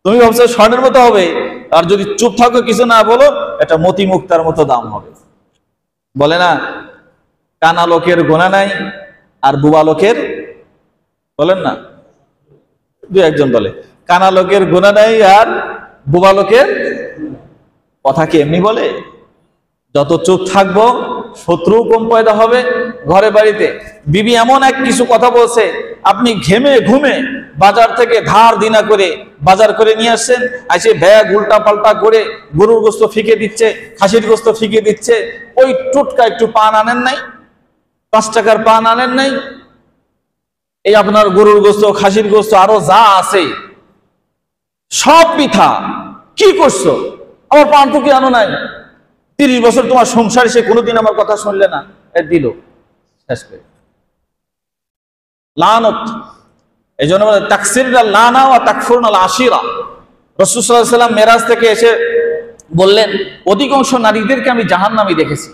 তুমি ভাবছো স্বর্ণের মতো হবে, আর যদি চুপ থাকো কিছু না বলো, এটা মতি মুক্তার মতো দাম হবে। বলে না, কানা লোকের গোনা নাই আর বুবা লোকের, বলেন না, দু একজন বলে কানা লোকের গোনা নাই আর বুবা লোকের, কথা কি এমনি বলে? যত চুপ থাকবো শত্রু কম পয়দা হবে ঘরে বাড়িতে। বিবি এমন এক কিছু কথা বলছে, আপনি ঘেমে ঘুমে বাজার থেকে ধার দিনা করে বাজার করে নিয়ে আসছেন, আসে ব্যাগ উল্টা পাল্টা করে গরুর গোস্ত ফিকে দিচ্ছে, খাসির গোস্ত ফিকে দিচ্ছে, ওই টুটকা একটু পান আনেন নাই, 5 টাকার পান আনেন নাই, এই আপনার গরুর গোস্ত খাসির গোস্ত আরো যা আছে সব পিঠা, কি করছো? আমার পান টুকি আনো নাই, 30 বছর তোমার সংসার, সে কোনোদিন আমার কথা শুনলে না, দিল শেষ করে লানত। এই জন্য বলে তাকসিরুল লানা ওয়া তাকফুরুল আশিরা। রাসূল সাল্লাল্লাহু আলাইহি ওয়াসাল্লাম মেরাজ থেকে এসে বললেন, অধিকাংশ নারীদেরকে আমি জাহান্নামী দেখেছি।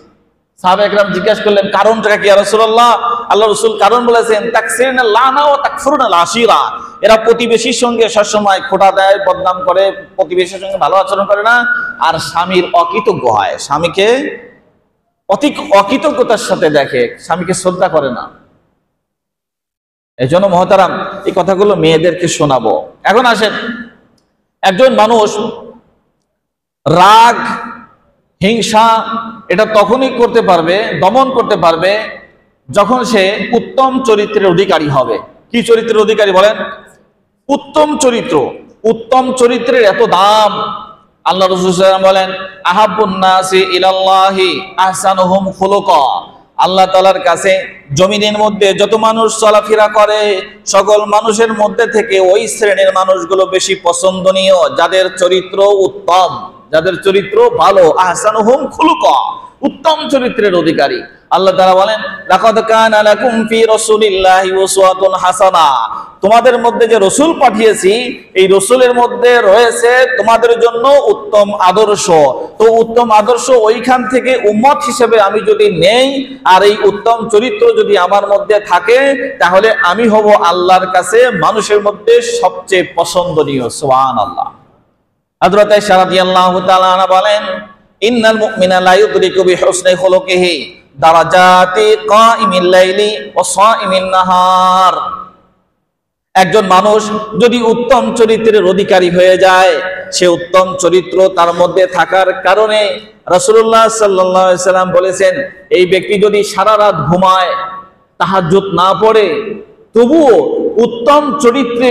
সাহাবা একরাম জিজ্ঞাসা করলেন, কারণটা কি ইয়া রাসূলুল্লাহ? আল্লাহ রাসূল কারণ বলেছেন, তাকসিরুল লানা ওয়া তাকফুরুল আশিরা, এরা প্রতিবেশীর সঙ্গে সবসময় খোঁটা দেয়, বদনাম করে, প্রতিবেশীর সঙ্গে ভালো আচরণ করে না, আর স্বামীর অকৃতজ্ঞ হয়, স্বামীকে অকৃতজ্ঞতার সাথে দেখে, স্বামীকে শ্রদ্ধা করে না। এই জন্য মহতারাম, এই কথাগুলো মেয়েদেরকে শোনাবো। এখন আসেন, একজন মানুষ রাগ হিংসা এটা তখনই করতে পারবে, দমন করতে পারবে, যখন সে উত্তম চরিত্রের অধিকারী হবে। কি চরিত্রের অধিকারী বলেন? উত্তম চরিত্র। উত্তম চরিত্রের এত দাম। আল্লাহ রাসূল সাল্লাল্লাহু আলাইহি ওয়াসাল্লাম বলেন, আহাব্বুন নাসি ইলাল্লাহি আহসানুহুম খুলুকা। আল্লাহ তাআলার কাছে জমিনের মধ্যে যত মানুষ চলাফেরা করে, সকল মানুষের মধ্যে থেকে ওই শ্রেণীর মানুষগুলো বেশি পছন্দনীয় যাদের চরিত্র উত্তম, যাদের চরিত্র ভালো। আহসানুহুম খুলুকা, উত্তম চরিত্রের অধিকারী। আল্লাহ তাআলা বলেন, লাকাদ কানা লাকুম ফি রাসূলিল্লাহি উসওয়াতুন হাসানা। তোমাদের মধ্যে যে রাসূল পাঠিয়েছি, এই রাসূলের মধ্যে রয়েছে তোমাদের জন্য উত্তম আদর্শ। তো উত্তম আদর্শ ওইখান থেকে উম্মত হিসেবে আমি যদি নেই, আর এই উত্তম চরিত্র যদি আমার মধ্যে থাকে, তাহলে আমি হব আল্লাহর কাছে মানুষের মধ্যে সবচেয়ে পছন্দনীয়। সুবহানাল্লাহ। হযরত আয়েশা রাদিয়াল্লাহু তাআলা আনহা বলেন, ইন্নাল মুমিনা লা ইউদরিকু বিহুসনি খুলুকিহি দারাজাতি কাইমিল লাইলি ওয়া সাইমিন নাহার। একজন মানুষ যদি উত্তম চরিত্রের অধিকারী হয়ে যায়, সে উত্তম চরিত্র তার মধ্যে থাকার কারণে রাসূলুল্লাহ সাল্লাল্লাহু আলাইহি সাল্লাম বলেছেন, এই ব্যক্তি যদি সারা রাত ঘুমায়, তাহাজ্জুদ না পড়ে, তবুও উত্তম চরিত্রে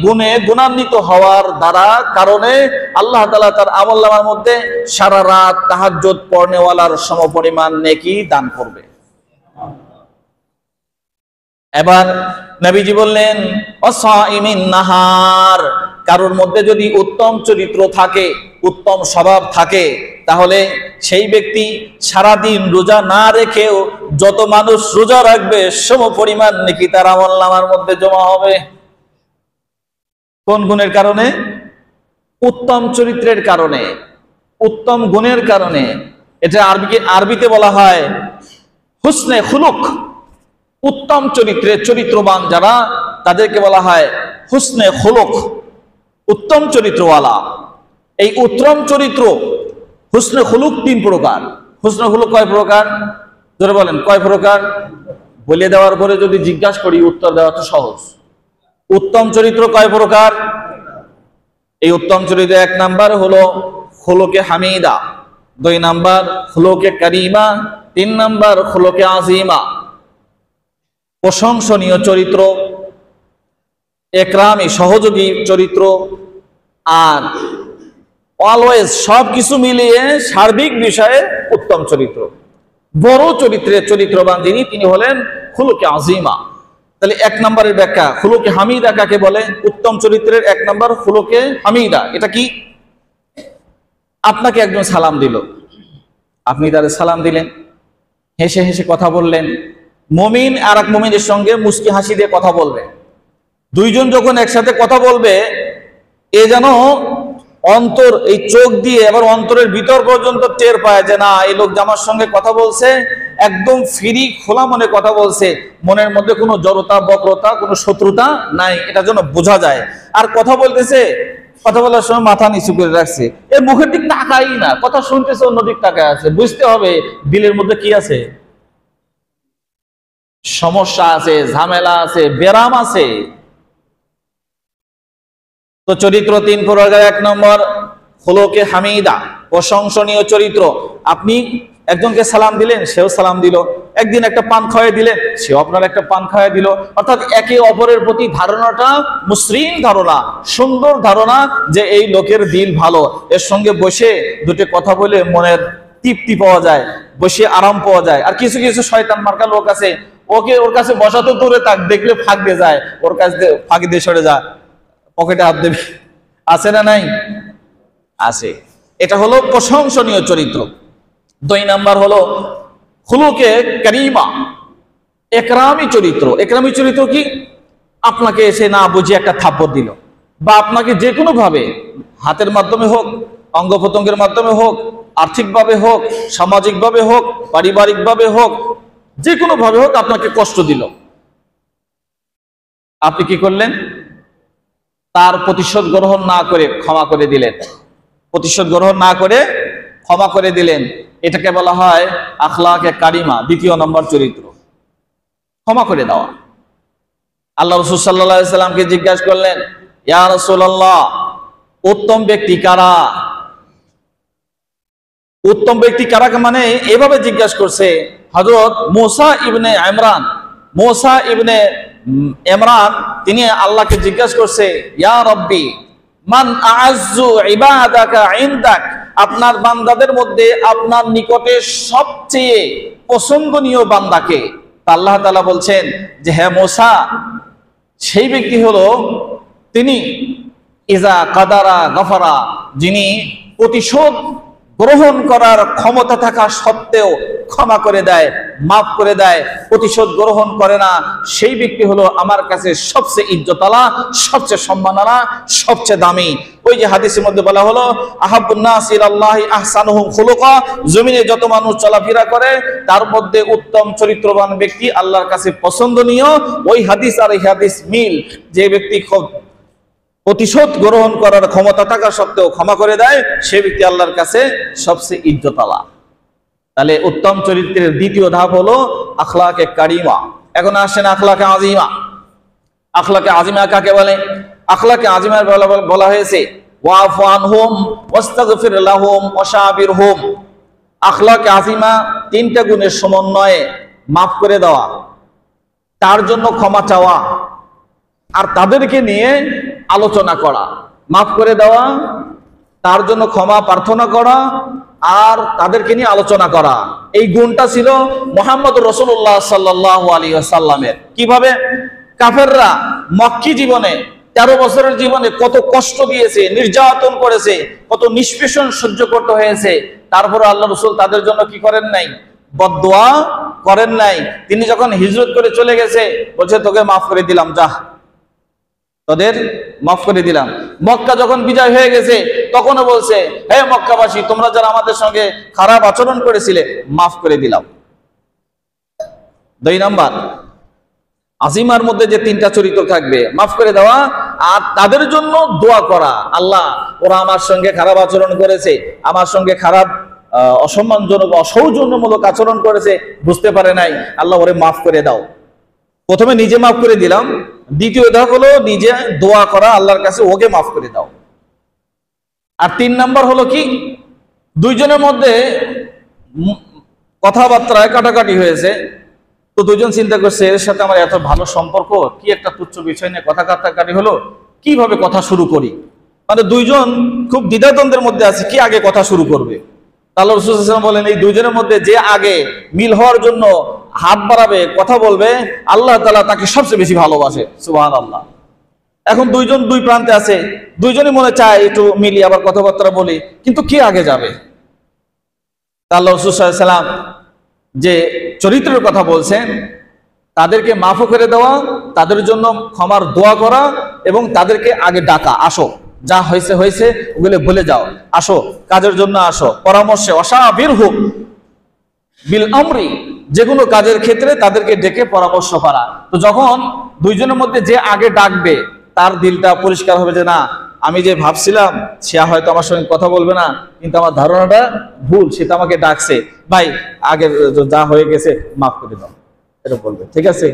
গুণে গুণান্বিত হওয়ার দ্বারা কারণে আল্লাহ তাআলা তার আমলনামার মধ্যে সারা রাত তাহাজ্জুদ পড়নেওয়ালার সমপরিমাণ নেকি দান করবে। এবার নবীজি বললেন, ওয়াসাইমিন নাহার। কারোর মধ্যে যদি উত্তম চরিত্র থাকে, উত্তম স্বভাব থাকে, তাহলে সেই ব্যক্তি সারাদিন রোজা না রেখেও যত মানুষ রোজা রাখবে সমপরিমাণ নেকি তার আমলনামার মধ্যে জমা হবে। কোন গুণের কারণে? উত্তম চরিত্রের কারণে, উত্তম গুণের কারণে। এটা আরবিতে বলা হয় হুসনে খুলুক। উত্তম চরিত্রের চরিত্রবান যারা, তাদেরকে বলা হয় হুসনে খুলুক, উত্তম চরিত্রওয়ালা। এই উত্তম চরিত্র, হুসনে খুলুক 3 প্রকার। হুসনে খুলুক কয় প্রকার? জোরে বলেন, কয় প্রকার? বলে দেওয়ার পরে যদি জিজ্ঞাসা করি, উত্তর দেওয়া তো সহজ। উত্তম চরিত্র কয় প্রকার? এই উত্তম চরিত্র 1 নাম্বার হলো খুলুকে হামিদা, 2 নাম্বার খুলুকে কারিমা, 3 নাম্বার খুলুকে আজিমা। প্রশংসনীয় চরিত্র, একরামি সহযোগী চরিত্র, আর অলওয়েজ সবকিছু মিলিয়ে সার্বিক বিষয়ে উত্তম চরিত্র। বড় চরিত্রের চরিত্রবান যিনি, তিনি হলেন খুলুকে আজিমা। তাহলে 1 নম্বরের ব্যাখ্যা, খুলুকে হামিদা কাকে বলে? উত্তম চরিত্রের 1 নম্বর খুলুকে হামিদা। এটা কি? আপনাকে একজন সালাম দিল, আপনি তারে সালাম দিলেন, হেসে হেসে কথা বললেন। মুমিন আর এক মুমিনের সঙ্গে মুস্কি হাসি দিয়ে কথা বলবে। দুইজন যখন একসাথে কথা বলবে, এ যেন অন্তর, এই চোখ দিয়ে আবার অন্তরের ভিতর পর্যন্ত টের পায় যে না, এই লোক আমার সঙ্গে কথা বলছে একদম ফ্রি খোলা মনে কথা বলছে, মনের মধ্যে কোনো জড়তা বক্রতা কোনো শত্রুতা নাই, এটা যেন বোঝা যায়। আর কথা বলতেছে কথা বলার সময় মাথা নিচু করে রাখছে, এর মুখের দিক তাকাই না, কথা শুনতেছে অন্যদিক তাকায় আছে। বুঝতে হবে দিলের মধ্যে কি আছে, সমস্যা আছে, ঝামেলা আছে, ব্যারাম আছে। তো চরিত্র 3 প্রকার। 1 নম্বর খুলুকে হামিদা, প্রশংসনীয় চরিত্র। আপনি একজনকে সালাম দিলেন, সেও সালাম দিল। একদিন একটা পান খাওয়াই দিলেন, সেও আপনার একটা পান খাওয়াই দিল। অর্থাৎ একে অপরের প্রতি ধারণাটা মসৃণ ধারণা, সুন্দর ধারণা যে এই লোকের দিল ভালো, এর সঙ্গে বসে দুটো কথা বলে মনের তৃপ্তি পাওয়া যায়, বসে আরাম পাওয়া যায়। আর কিছু কিছু শয়তান মার্কা লোক আছে, ওর কাছে বসা তো দূরে থাক, দেখলে ফাঁক দিয়ে যায়, ওর কাছে ফাঁকি দিয়ে সরে যায়, পকেটে হাত দেবে। আছে না নাই? আছে। এটা হলো প্রশংসনীয় চরিত্র। 2 নাম্বার হলো খুলুকে কারিমা, একরামি চরিত্র। একরামি চরিত্র কি? আপনাকে এসে না বুঝে একটা থাপ্পড় দিল, বা আপনাকে যে কোনো ভাবে, হাতের মাধ্যমে হোক, অঙ্গ প্রত্যঙ্গের মাধ্যমে হোক, আর্থিকভাবে হোক, সামাজিকভাবে হোক, পারিবারিকভাবে হোক, যে কোনো ভাবে হোক আপনাকে কষ্ট দিল। আপনি কি করলেন? তার প্রতিশোধ গ্রহণ না করে ক্ষমা করে দিলেন। প্রতিশোধ গ্রহণ না করে ক্ষমা করে দিলেন। এটাকে বলা হয় আখলাকে কারিমা, 2 নম্বর চরিত্র, ক্ষমা করে দেওয়া। আল্লাহ রাসূল সাল্লাল্লাহু আলাইহি সাল্লামকে জিজ্ঞাসা করলেন, ইয়া রাসূলুল্লাহ, উত্তম ব্যক্তি কারা? উত্তম ব্যক্তি কারা মানে এভাবে জিজ্ঞাসা করছে হযরত মুসা ইবনে ইমরান। মুসা ইবনে ইমরান তিনি আল্লাহকে জিজ্ঞাসা করছে, ইয়া রব্বি মান আ'আজ্জু ইবাদাকা ইনদাক, আপনার বান্দাদের মধ্যে আপনার নিকটে সবচেয়ে পছন্দনীয় বান্দাকে? আল্লাহ তাআলা বলছেন যে হ্যাঁ মুসা, সেই ব্যক্তি হলো তিনি ইজা কাদারা গফারা, যিনি প্রতিশোধ গ্রহণ করার ক্ষমতা থাকা সত্ত্বেও ক্ষমা করে দেয়, মাফ করে দেয়, প্রতিশোধ গ্রহণ করে না। সেই ব্যক্তি হলো আমার কাছে সবচেয়ে ইজ্জতওয়ালা, সবচেয়ে সম্মানওয়ালা, সবচেয়ে দামি। ওই যে হাদিসের মধ্যে বলা হলো আহাব্বুন নাস ইলাল্লাহি আহসানুহুম খুলুকা, জমিনে যত মানুষ চলাফেরা করে তার মধ্যে উত্তম চরিত্রবান ব্যক্তি আল্লাহর কাছে পছন্দনীয়। ওই হাদিস আর এই হাদিস মিল, যে ব্যক্তি প্রতিশোধ গ্রহণ করার ক্ষমতা থাকা সত্ত্বেও ক্ষমা করে দেয়, সে ব্যক্তি আল্লাহর কাছে সবচেয়ে ইজ্জতওয়ালা। তাহলে উত্তম চরিত্রের 2য় ধাপ হলো আখলাকে কারিমা। এখন আসেন আখলাকে আজিমা। আখলাকে আজিমা কাকে বলে? আখলাকে আজিমার বলা হয়েছে ওয়াফু আনহুম ওয়াস্তাগফির লাহুম ওয়াশাবিরহুম। আখলাকে আজিমা 3টা গুণের সমন্বয়ে মাফ করে দেওয়া, তার জন্য ক্ষমা চাওয়া, আর তাদেরকে নিয়ে আলোচনা করা। মাফ করে দেওয়া, তার জন্য ক্ষমা প্রার্থনা করা, আর তাদেরকে নিয়ে আলোচনা করা। এই গুণটা ছিল মুহাম্মদ রাসূলুল্লাহ সাল্লাল্লাহু আলাইহি ওয়াসাল্লামের। কিভাবে? কাফেররা মক্কি জীবনে 13 বছরের জীবনে কত কষ্ট দিয়েছে, নির্যাতন করেছে, কত নিষ্পেষণ সহ্য করতে হয়েছে। তারপরে আল্লাহ রাসূল তাদের জন্য কি করেন নাই? বদদোয়া করেন নাই। তিনি যখন হিজরত করে চলে গেছে, বলছে তোকে মাফ করে দিলাম, যা, তোদের মাফ করে দিলাম। মক্কা যখন বিজয় হয়ে গেছে তখনও বলছে, হে মক্কাবাসী, তোমরা যারা আমাদের সঙ্গে খারাপ আচরণ করেছিলে মাফ করে দিলাম। 2 নাম্বার আজিমার মধ্যে যে 3টা চরিত্র থাকবে, মাফ করে দেওয়া আর তাদের জন্য দোয়া করা। আল্লাহ, ওরা আমার সঙ্গে খারাপ আচরণ করেছে, আমার সঙ্গে খারাপ অসম্মানজনক অসৌজন্যমূলক আচরণ করেছে, বুঝতে পারে নাই, আল্লাহ ওরে মাফ করে দাও। প্রথমে নিজে মাফ করে দিলাম, 2য় ধাপ হলো নিজে দোয়া করা আল্লাহর কাছে, ওকে মাফ করে দাও। আর 3 নাম্বার হলো কি? 2 জনের মধ্যে কথাবার্তায় কাটাকাটি হয়েছে, তো 2 জন চিন্তা করছে এর সাথে আমার এত ভালো সম্পর্ক, কি একটা তুচ্ছ বিষয় নিয়ে কথা কাটাকাটি হলো, কিভাবে কথা শুরু করি। মানে 2 জন খুব দ্বিধাদ্বন্দ্বের মধ্যে আছে, কি আগে কথা শুরু করবে। আল্লাহ রাসূল সাল্লাল্লাহু আলাইহি ওয়াসাল্লাম বলেন, এই 2 জনের মধ্যে যে আগে মিল হওয়ার জন্য হাত বাড়াবে, কথা বলবে, আল্লাহ তাআলা তাকে সবচেয়ে বেশি ভালোবাসে। সুবহানাল্লাহ। এখন 2 জন 2 প্রান্তে আছে, 2 জনই মনে চায় একটু মিলি, আবার কথাবার্তা বলি, কিন্তু কে আগে যাবে? আল্লাহ রাসূল সাল্লাল্লাহু আলাইহি ওয়াসাল্লাম যে চরিত্রের কথা বলছেন, তাদেরকে মাফ করে দেওয়া, তাদের জন্য ক্ষমার দোয়া করা, এবং তাদেরকে আগে ডাকা, আসো, যা হয়েছে হয়েছে, ওগুলো ভুলে যাও, আসো, কাজের জন্য আসো, পরামর্শে ওয়াশাবিরহুম বিল আমরি, যে কোনো কাজের ক্ষেত্রে তাদেরকে ডেকে পরামর্শ করা। তো যখন 2 জনের মধ্যে যে আগে ডাকবে, তার দিলটা পরিষ্কার হবে যে না, আমি যে ভাবছিলাম সে হয়তো আমার সঙ্গে কথা বলবে না, কিন্তু আমার ধারণাটা ভুল, সে তো আমাকে ডাকছে, ভাই আগে যা হয়ে গেছে মাফ করে দাও, এটা বলবে, ঠিক আছে?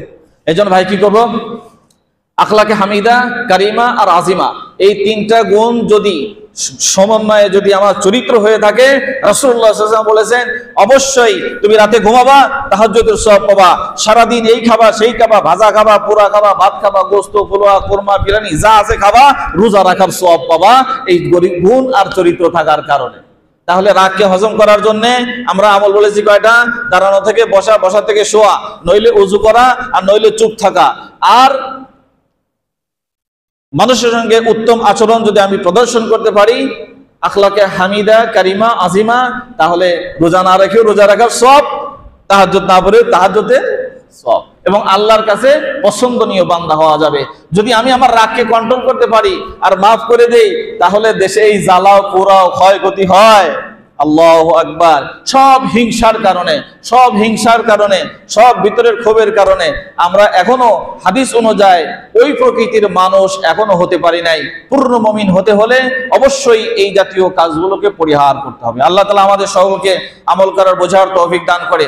এই জন্য ভাই কি করবো, আখলাকে হামিদা, কারিমা আর আজিমা, এই তিনটা গুণ যদি সমন্বয়ে যদি আমার চরিত্র হয়ে থাকে, রাসূলুল্লাহ সাল্লাল্লাহু আলাইহি ওয়াসাল্লাম বলেছেন অবশ্যই তুমি রাতে ঘুমাবা, তাহাজ্জুদের সওয়াব পাবা, সারাদিন এই খাবা সেই খাবা, ভাজা খাবা, পোড়া খাবা, ভাত খাবা, গোস্ত, পোলাও, কোরমা, বিরিয়ানি যা আছে খাবা, রোজা রাখার সওয়াব পাবা, এই গুণ আর চরিত্র থাকার কারণে। তাহলে রাগকে হজম করার জন্য আমরা আমল বলেছি কয়টা? দাঁড়ানো থেকে বসা, বসা থেকে শোয়া, নইলে ওযু করা, আর নইলে চুপ থাকা। আর মানুষের সঙ্গে উত্তম আচরণ যদি আমি প্রদর্শন করতে পারি, আখলাকে হামিদা, কারিমা, আজিমা, তাহলে রোজা না রেখেও রোজা রাখার সওয়াব, তাহাজ্জুদ না পড়েও তাহাজ্জুদের সওয়াব, এবং আল্লাহর কাছে পছন্দনীয় বান্দা হওয়া যাবে। যদি আমি আমার রাগকে কন্ট্রোল করতে পারি আর মাফ করে দেই, তাহলে দেশে এই জ্বালাও পোড়াও ক্ষয়ক্ষতি হয়, আল্লাহু আকবার, সব হিংসার কারণে, সব হিংসার কারণে, সব ভিতরের ক্ষোভের কারণে আমরা এখনো হাদিস অনুযায়ী ওই প্রকৃতির মানুষ এখনো হতে পারি নাই। পূর্ণ মুমিন হতে হলে অবশ্যই এই জাতীয় কাজগুলোকে পরিহার করতে হবে। আল্লাহ তাআলা আমাদের সকলকে আমল করার বোঝার তৌফিক দান করে।